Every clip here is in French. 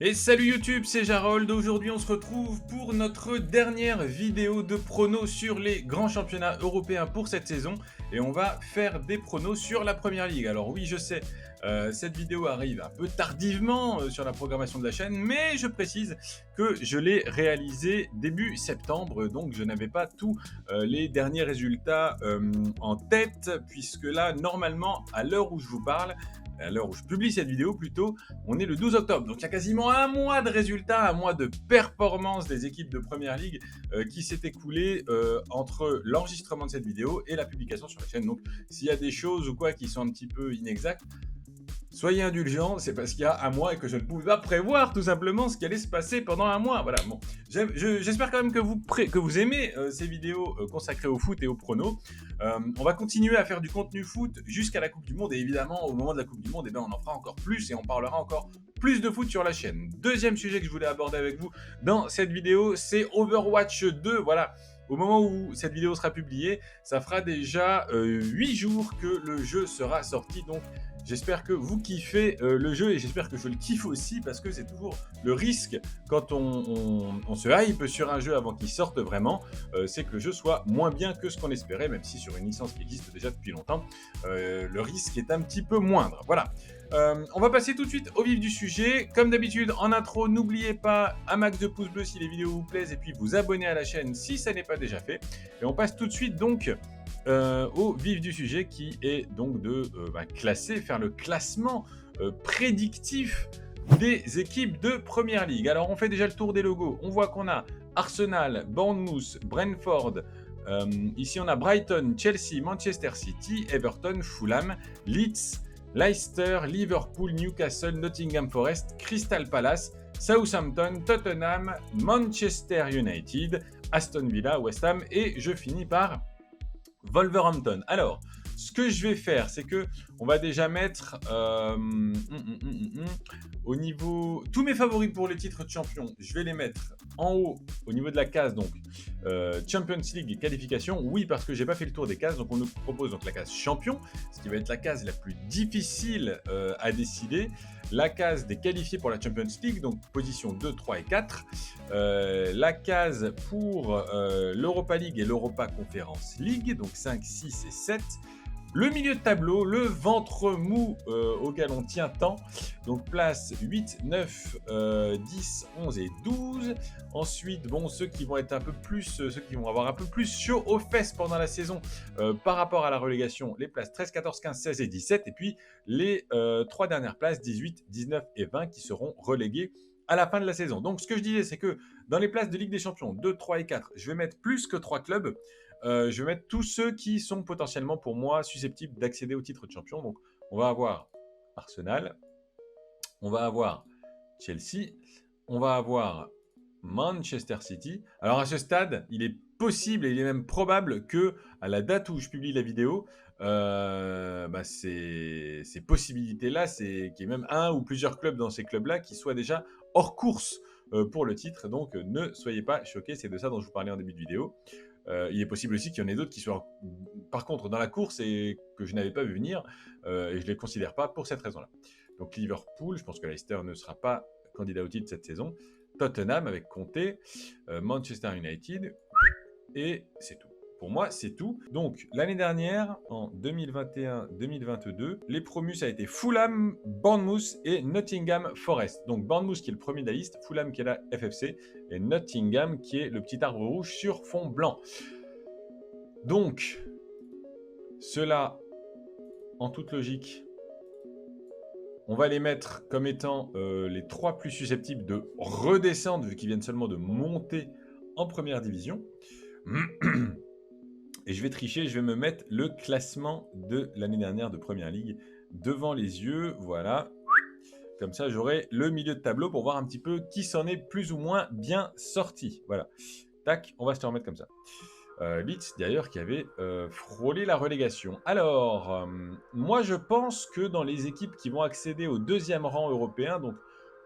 Et salut YouTube, c'est Jarold. Aujourd'hui, on se retrouve pour notre dernière vidéo de pronos sur les grands championnats européens pour cette saison. Et on va faire des pronos sur la Première Ligue. Alors oui, je sais, cette vidéo arrive un peu tardivement sur la programmation de la chaîne, mais je précise que je l'ai réalisée début septembre, donc je n'avais pas tous les derniers résultats en tête, puisque là, normalement, à l'heure où je vous parle, à l'heure où je publie cette vidéo plutôt, on est le 12 octobre. Donc il y a quasiment un mois de résultats, un mois de performance des équipes de Première Ligue qui s'est écoulé entre l'enregistrement de cette vidéo et la publication sur la chaîne. Donc s'il y a des choses ou quoi qui sont un petit peu inexactes, soyez indulgents, c'est parce qu'il y a un mois et que je ne pouvais pas prévoir tout simplement ce qui allait se passer pendant un mois. Voilà, bon. J'espère quand même que vous aimez ces vidéos consacrées au foot et au pronos. On va continuer à faire du contenu foot jusqu'à la Coupe du Monde et évidemment au moment de la Coupe du Monde, eh bien, on en fera encore plus et on parlera encore plus de foot sur la chaîne. Deuxième sujet que je voulais aborder avec vous dans cette vidéo, c'est Overwatch 2. Voilà. Au moment où cette vidéo sera publiée, ça fera déjà 8 jours que le jeu sera sorti. Donc j'espère que vous kiffez le jeu et j'espère que je le kiffe aussi parce que c'est toujours le risque quand on se hype sur un jeu avant qu'il sorte vraiment, c'est que le jeu soit moins bien que ce qu'on espérait, même si sur une licence qui existe déjà depuis longtemps, le risque est un petit peu moindre. Voilà. On va passer tout de suite au vif du sujet. Comme d'habitude, en intro, n'oubliez pas un max de pouces bleus si les vidéos vous plaisent et puis vous abonner à la chaîne si ça n'est pas déjà fait. Et on passe tout de suite donc au vif du sujet qui est donc de faire le classement prédictif des équipes de Première Ligue. Alors on fait déjà le tour des logos. On voit qu'on a Arsenal, Bournemouth, Brentford. Ici on a Brighton, Chelsea, Manchester City, Everton, Fulham, Leeds, Leicester, Liverpool, Newcastle, Nottingham Forest, Crystal Palace, Southampton, Tottenham, Manchester United, Aston Villa, West Ham et je finis par Wolverhampton. Alors, ce que je vais faire, c'est que on va déjà mettre au niveau tous mes favoris pour les titres de champion. Je vais les mettre en haut au niveau de la case donc Champions League et qualification. Oui, parce que j'ai pas fait le tour des cases, donc on nous propose donc la case champion, ce qui va être la case la plus difficile à décider. La case des qualifiés pour la Champions League, donc position 2, 3 et 4. La case pour l'Europa League et l'Europa Conference League, donc 5, 6 et 7. Le milieu de tableau, le ventre mou auquel on tient tant. Donc place 8, 9, 10, 11 et 12. Ensuite, bon, ceux qui vont avoir un peu plus chaud aux fesses pendant la saison par rapport à la relégation, les places 13, 14, 15, 16 et 17. Et puis les 3 dernières places, 18, 19 et 20, qui seront reléguées à la fin de la saison. Donc ce que je disais, c'est que dans les places de Ligue des Champions, 2, 3 et 4, je vais mettre plus que 3 clubs. Je vais mettre tous ceux qui sont potentiellement pour moi susceptibles d'accéder au titre de champion. Donc on va avoir Arsenal, on va avoir Chelsea, on va avoir Manchester City. Alors à ce stade, il est possible et il est même probable que à la date où je publie la vidéo, ces possibilités-là, c'est qu'il y ait même un ou plusieurs clubs dans ces clubs-là qui soient déjà hors course pour le titre. Donc ne soyez pas choqués, c'est de ça dont je vous parlais en début de vidéo. Il est possible aussi qu'il y en ait d'autres qui soient par contre dans la course et que je n'avais pas vu venir et je ne les considère pas pour cette raison-là. Donc Liverpool, je pense que Leicester ne sera pas candidat au titre cette saison. Tottenham avec Conte, Manchester United et c'est tout. Pour moi, c'est tout. Donc, l'année dernière, en 2021-2022, les promus, ça a été Fulham, Bournemouth et Nottingham Forest. Donc, Bournemouth qui est le premier de la liste, Fulham qui est la FFC et Nottingham qui est le petit arbre rouge sur fond blanc. Donc, cela, en toute logique, on va les mettre comme étant les 3 plus susceptibles de redescendre, vu qu'ils viennent seulement de monter en première division. Et je vais tricher, je vais me mettre le classement de l'année dernière de Première Ligue devant les yeux. Voilà. Comme ça, j'aurai le milieu de tableau pour voir un petit peu qui s'en est plus ou moins bien sorti. Voilà. Tac, on va se le remettre comme ça. Leeds, d'ailleurs, qui avait frôlé la relégation. Alors, moi, je pense que dans les équipes qui vont accéder au deuxième rang européen, donc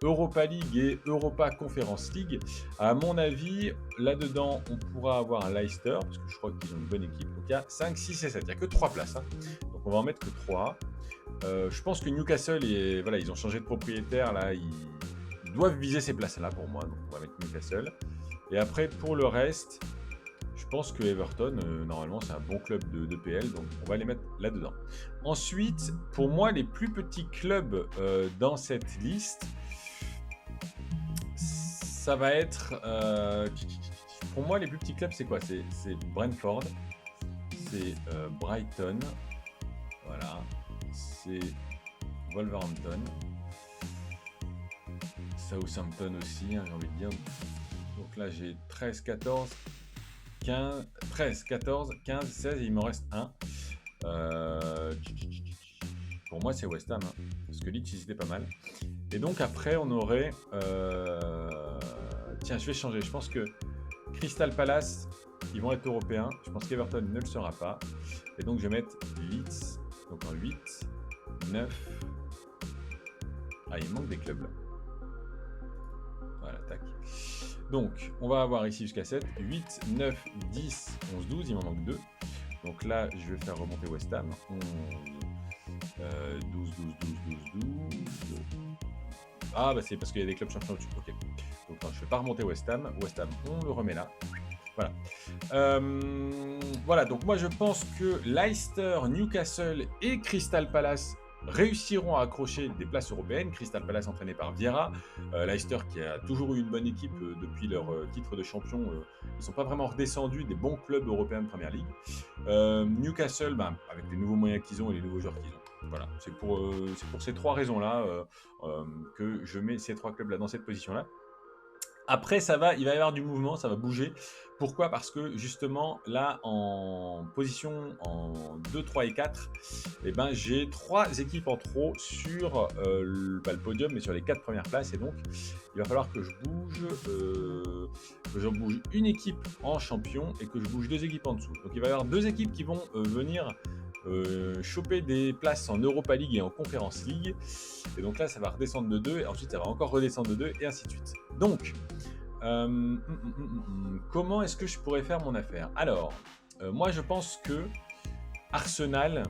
Europa League et Europa Conference League, à mon avis, là-dedans, on pourra avoir Leicester, parce que je crois qu'ils ont une bonne équipe. Donc, il y a 5, 6 et 7. Il n'y a que 3 places. Hein. Donc, on va en mettre que 3. Je pense que Newcastle, voilà, ils ont changé de propriétaire. Là, doivent viser ces places-là pour moi. Donc on va mettre Newcastle. Et après, pour le reste, je pense que Everton, normalement, c'est un bon club de PL, donc on va les mettre là-dedans. Ensuite, pour moi, les plus petits clubs dans cette liste, ça va être... pour moi, les plus petits clubs, c'est quoi? C'est Brentford, c'est Brighton, voilà, c'est Wolverhampton, Southampton aussi, hein, j'ai envie de dire. Donc là, j'ai 13, 14, 15, 13, 14, 15, 16 et il m'en reste un. Pour moi, c'est West Ham, hein, parce que Leeds, c'était pas mal. Et donc après, on aurait... Tiens, je vais changer. Je pense que Crystal Palace, ils vont être européens. Je pense qu'Everton ne le sera pas. Et donc, je vais mettre Leeds. Donc en 8, 9... Ah, il manque des clubs là. Voilà, tac. Donc, on va avoir ici jusqu'à 7, 8, 9, 10, 11, 12. Il m'en manque 2. Donc là, je vais faire remonter West Ham. 11, 12, 12. Ah, bah c'est parce qu'il y a des clubs champions au-dessus. Ok. Donc non, je ne vais pas remonter West Ham. West Ham, on le remet là. Voilà. Voilà, donc moi je pense que Leicester, Newcastle et Crystal Palace réussiront à accrocher des places européennes. Crystal Palace entraîné par Vieira, Leicester qui a toujours eu une bonne équipe depuis leur titre de champion, ils ne sont pas vraiment redescendus des bons clubs européens de Première Ligue. Newcastle, avec les nouveaux moyens qu'ils ont et les nouveaux joueurs qu'ils ont. Voilà, c'est pour ces trois raisons-là que je mets ces trois clubs-là dans cette position-là. Après, il va y avoir du mouvement, ça va bouger. Pourquoi? Parce que justement, là, en position en 2, 3 et 4, eh ben, j'ai 3 équipes en trop sur le podium, mais sur les 4 premières places. Et donc, il va falloir que je bouge une équipe en champion et que je bouge 2 équipes en dessous. Donc, il va y avoir 2 équipes qui vont venir choper des places en Europa League et en Conference League. Et donc là, ça va redescendre de 2 et ensuite, ça va encore redescendre de 2 et ainsi de suite. Donc, comment est-ce que je pourrais faire mon affaire? Alors, moi, je pense que Arsenal,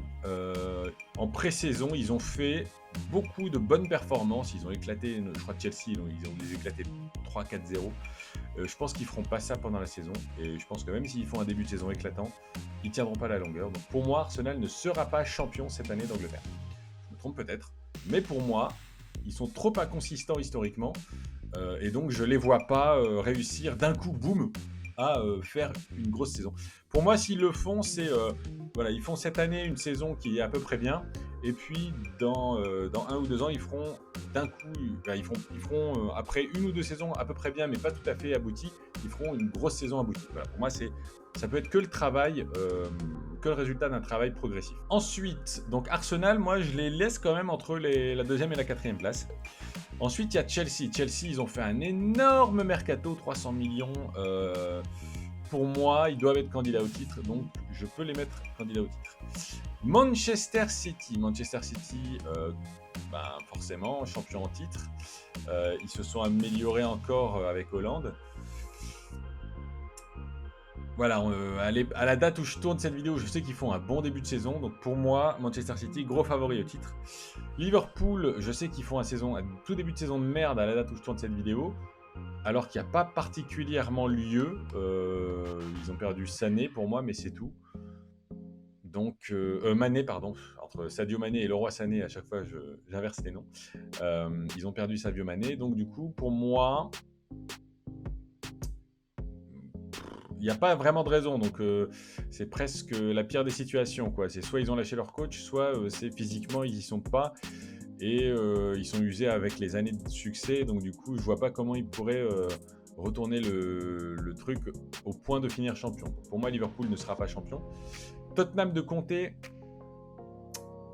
en pré-saison, ils ont fait beaucoup de bonnes performances. Ils ont éclaté, je crois, Chelsea, ils ont les éclaté 3-4-0. Je pense qu'ils ne feront pas ça pendant la saison. Et je pense que même s'ils font un début de saison éclatant, ils ne tiendront pas la longueur. Donc pour moi, Arsenal ne sera pas champion cette année d'Angleterre. Je me trompe peut-être. Mais pour moi, ils sont trop inconsistants historiquement. Et donc je ne les vois pas réussir d'un coup, boum, à faire une grosse saison. Pour moi, s'ils le font, c'est... voilà, ils font cette année une saison qui est à peu près bien. Et puis, dans 1 ou 2 ans, ils feront d'un coup... ils feront après 1 ou 2 saisons à peu près bien, mais pas tout à fait abouties, ils feront une grosse saison aboutie. Voilà, pour moi, ça peut être que le travail, que le résultat d'un travail progressif. Ensuite, donc Arsenal, moi, je les laisse quand même entre la 2e et la 4e place. Ensuite, il y a Chelsea. Chelsea, ils ont fait un énorme mercato, 300 millions. Pour moi, ils doivent être candidats au titre, donc je peux les mettre candidats au titre. Manchester City, forcément, champion en titre. Ils se sont améliorés encore avec Hollande. Voilà, à la date où je tourne cette vidéo, je sais qu'ils font un bon début de saison. Donc pour moi, Manchester City, gros favori au titre. Liverpool, je sais qu'ils font un tout début de saison de merde à la date où je tourne cette vidéo. Alors qu'il n'y a pas particulièrement lieu. Ils ont perdu Sané pour moi, mais c'est tout. Donc, Mané, pardon. Entre Sadio Mané et Leroy Sané, à chaque fois, j'inverse les noms. Ils ont perdu Sadio Mané. Donc, du coup, pour moi... Il n'y a pas vraiment de raison, donc c'est presque la pire des situations, quoi. C'est soit ils ont lâché leur coach, soit c'est physiquement ils y sont pas et ils sont usés avec les années de succès. Donc du coup, je vois pas comment ils pourraient retourner le truc au point de finir champion. Pour moi, Liverpool ne sera pas champion. Tottenham de Conte,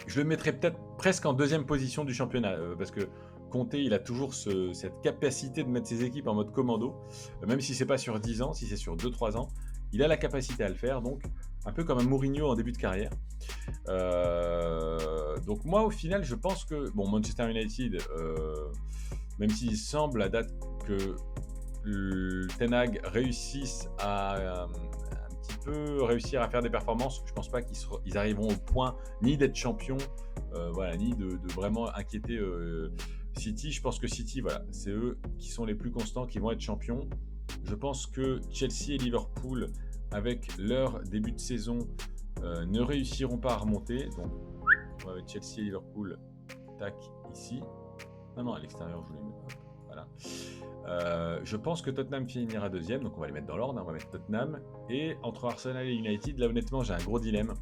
je le mettrais peut-être presque en 2e position du championnat parce que Conte, il a toujours cette capacité de mettre ses équipes en mode commando, même si c'est pas sur 10 ans, si c'est sur 2-3 ans, il a la capacité à le faire, donc un peu comme un Mourinho en début de carrière. Donc moi, au final, je pense que Manchester United, même s'il semble à date que le Ten Hag réussisse à un petit peu réussir à faire des performances, je pense pas qu'ils arriveront au point ni d'être champions, ni de vraiment inquiéter City, je pense que City, voilà, c'est eux qui sont les plus constants, qui vont être champions. Je pense que Chelsea et Liverpool, avec leur début de saison, ne réussiront pas à remonter. Donc, on va mettre Chelsea et Liverpool, tac, ici. Non, à l'extérieur, je voulais mettre. Voilà. Je pense que Tottenham finira deuxième, donc on va les mettre dans l'ordre. On va mettre Tottenham. Et entre Arsenal et United, là, honnêtement, j'ai un gros dilemme.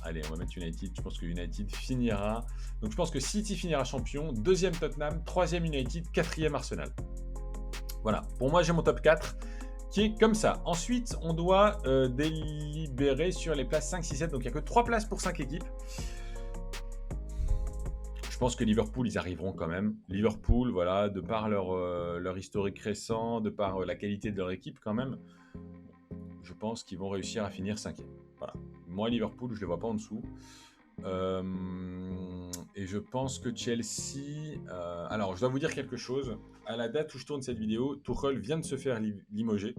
Allez, on va mettre United. Je pense que United finira. Donc, je pense que City finira champion. Deuxième Tottenham. Troisième United. Quatrième Arsenal. Voilà. Pour moi, j'ai mon top 4 qui est comme ça. Ensuite, on doit délibérer sur les places 5, 6, 7. Donc, il n'y a que 3 places pour 5 équipes. Je pense que Liverpool, ils arriveront quand même. Liverpool, voilà, de par leur historique récent, de par la qualité de leur équipe quand même, je pense qu'ils vont réussir à finir 5e. Voilà. Moi, Liverpool, je ne les vois pas en dessous. Et je pense que Chelsea... alors, je dois vous dire quelque chose. À la date où je tourne cette vidéo, Tuchel vient de se faire limoger.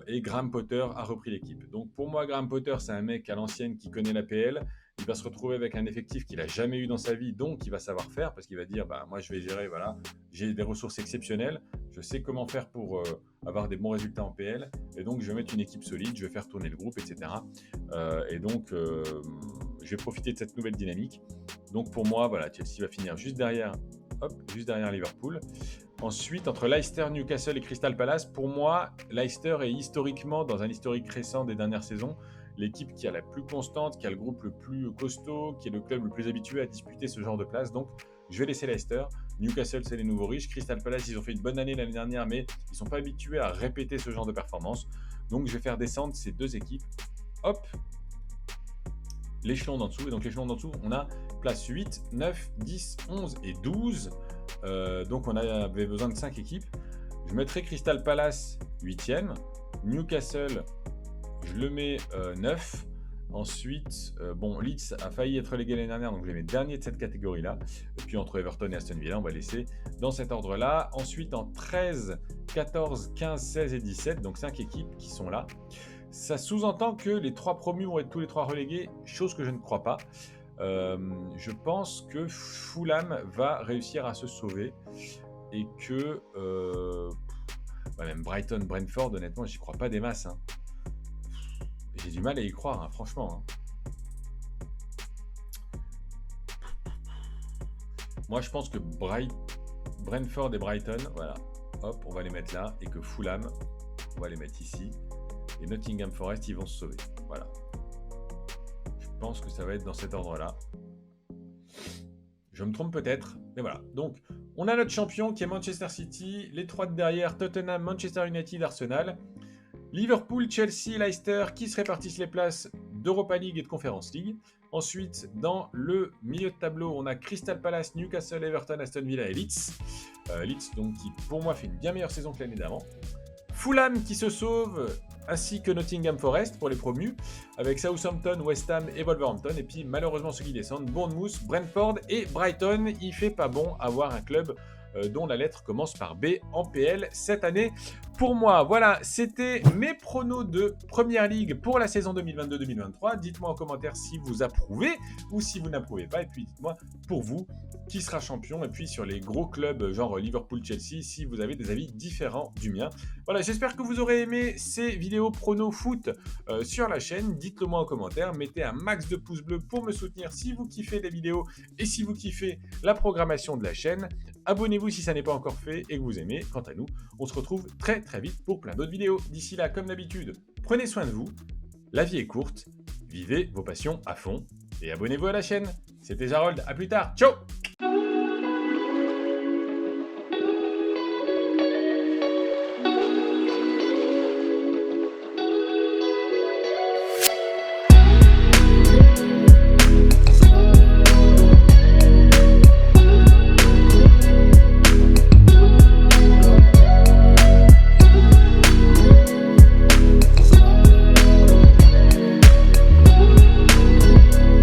Et Graham Potter a repris l'équipe. Donc, pour moi, Graham Potter, c'est un mec à l'ancienne qui connaît la PL. Il va se retrouver avec un effectif qu'il n'a jamais eu dans sa vie, donc il va savoir faire, parce qu'il va dire, bah, moi, je vais gérer, voilà, j'ai des ressources exceptionnelles, je sais comment faire pour avoir des bons résultats en PL, et donc je vais mettre une équipe solide, je vais faire tourner le groupe, etc. Et donc, je vais profiter de cette nouvelle dynamique. Donc, pour moi, voilà, Chelsea va finir juste derrière Liverpool. Ensuite, entre Leicester, Newcastle et Crystal Palace, pour moi, Leicester est historiquement, dans un historique récent des dernières saisons, l'équipe qui est la plus constante, qui a le groupe le plus costaud, qui est le club le plus habitué à disputer ce genre de place. Donc, je vais laisser Leicester. Newcastle, c'est les nouveaux riches. Crystal Palace, ils ont fait une bonne année l'année dernière, mais ils ne sont pas habitués à répéter ce genre de performance. Donc, je vais faire descendre ces deux équipes. Hop, l'échelon d'en dessous. Et donc, l'échelon d'en dessous, on a place 8, 9, 10, 11 et 12. Donc, on avait besoin de 5 équipes. Je mettrai Crystal Palace 8e. Newcastle, je le mets 9. Ensuite, Leeds a failli être relégué l'année dernière, donc je les mets dernier de cette catégorie-là. Et puis entre Everton et Aston Villa, on va laisser dans cet ordre-là. Ensuite, en 13, 14, 15, 16 et 17, donc 5 équipes qui sont là. Ça sous-entend que les 3 promus vont être tous les 3 relégués, chose que je ne crois pas. Je pense que Fulham va réussir à se sauver et que même Brighton, Brentford, honnêtement, j'y crois pas des masses. Hein. J'ai du mal à y croire, hein, franchement. Moi, je pense que Brentford et Brighton, voilà, hop, on va les mettre là, et que Fulham, on va les mettre ici, et Nottingham Forest, ils vont se sauver. Voilà. Je pense que ça va être dans cet ordre-là. Je me trompe peut-être, mais voilà. Donc, on a notre champion qui est Manchester City, les 3 de derrière, Tottenham, Manchester United, Arsenal. Liverpool, Chelsea, Leicester qui se répartissent les places d'Europa League et de Conference League. Ensuite, dans le milieu de tableau, on a Crystal Palace, Newcastle, Everton, Aston Villa et Leeds. Leeds, donc, qui pour moi fait une bien meilleure saison que l'année d'avant. Fulham qui se sauve, ainsi que Nottingham Forest pour les promus, avec Southampton, West Ham et Wolverhampton. Et puis malheureusement ceux qui descendent, Bournemouth, Brentford et Brighton. Il fait pas bon avoir un club dont la lettre commence par B en PL cette année. Pour moi, voilà, c'était mes pronos de Première Ligue pour la saison 2022-2023. Dites-moi en commentaire si vous approuvez ou si vous n'approuvez pas. Et puis dites-moi pour vous qui sera champion. Et puis sur les gros clubs genre Liverpool-Chelsea, si vous avez des avis différents du mien. Voilà, j'espère que vous aurez aimé ces vidéos pronos foot sur la chaîne. Dites-le moi en commentaire. Mettez un max de pouces bleus pour me soutenir si vous kiffez les vidéos et si vous kiffez la programmation de la chaîne. Abonnez-vous si ça n'est pas encore fait et que vous aimez. Quant à nous, on se retrouve très très vite pour plein d'autres vidéos. D'ici là, comme d'habitude, prenez soin de vous. La vie est courte. Vivez vos passions à fond. Et abonnez-vous à la chaîne. C'était Jarod. À plus tard. Ciao!